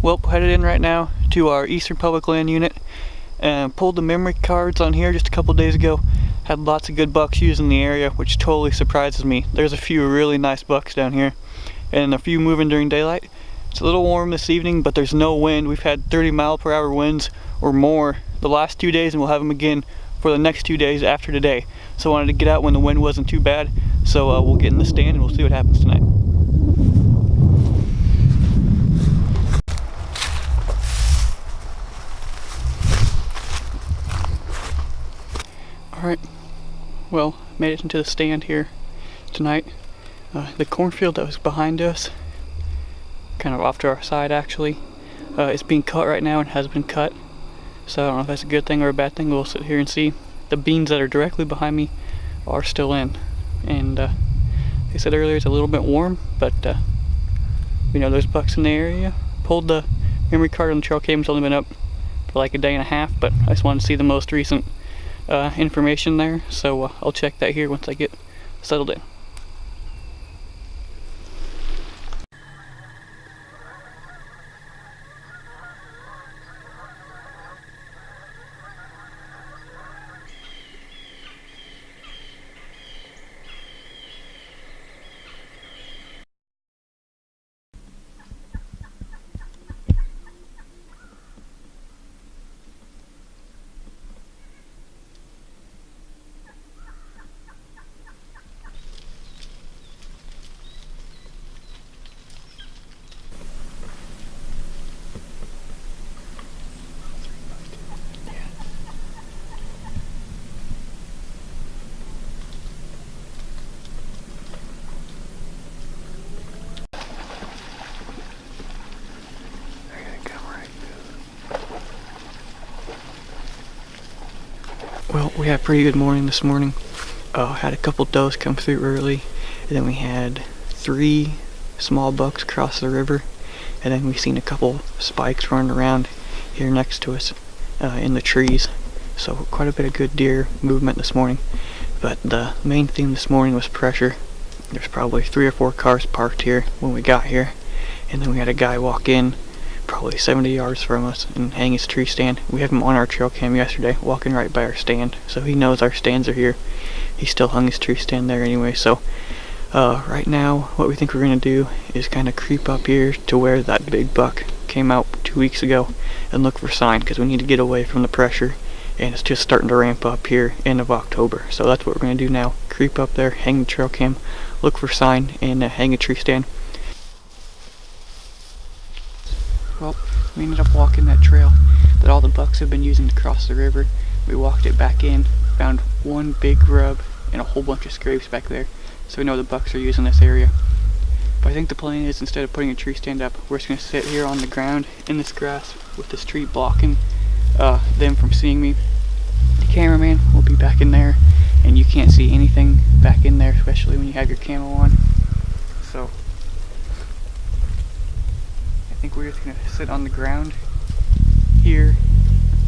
Well, headed in right now to our Eastern Public Land unit and pulled the memory cards on here just a couple days ago. Had lots of good bucks using the area, which totally surprises me. There's a few really nice bucks down here and a few moving during daylight. It's a little warm this evening, but there's no wind. We've had 30-mile-per-hour winds or more the last 2 days, and we'll have them again for the next 2 days after today. So I wanted to get out when the wind wasn't too bad. So we'll get in the stand and we'll see what happens tonight. Alright, well, made it into the stand here tonight. The cornfield that was behind us, kind of off to our side actually, is being cut right now and has been cut. So I don't know if that's a good thing or a bad thing. We'll sit here and see. The beans that are directly behind me are still in. And they said earlier it's a little bit warm, but you know, there's bucks in the area. Pulled the memory card on the trail cam. It's only been up for like a day and a half, but I just wanted to see the most recent information there, so I'll check that here once I get settled in. Well, we had a pretty good morning this morning. Had a couple does come through early, and then we had 3 small bucks cross the river, and then we seen a couple spikes running around here next to us in the trees. So quite a bit of good deer movement this morning. But the main theme this morning was pressure. There's probably 3 or 4 cars parked here when we got here, and then we had a guy walk in probably 70 yards from us and hang his tree stand. We have him on our trail cam yesterday, walking right by our stand, so he knows our stands are here. He still hung his tree stand there anyway. So right now what we think we're going to do is kind of creep up here to where that big buck came out 2 weeks ago and look for sign, because we need to get away from the pressure, and it's just starting to ramp up here end of October. So that's what we're going to do now. Creep up there, hang the trail cam, look for sign, and hang a tree stand. Well, we ended up walking that trail that all the bucks have been using to cross the river. We walked it back in, found one big rub and a whole bunch of scrapes back there. So we know the bucks are using this area. But I think the plan is, instead of putting a tree stand up, we're just going to sit here on the ground in this grass with this tree blocking them from seeing me. The cameraman will be back in there, and you can't see anything back in there, especially when you have your camo on. So I think we're just going to sit on the ground here,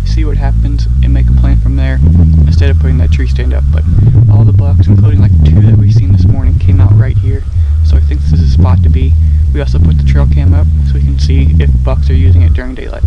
see what happens, and make a plan from there instead of putting that tree stand up. But all the bucks, including like 2 that we've seen this morning, came out right here. So I think this is a spot to be. We also put the trail cam up so we can see if bucks are using it during daylight.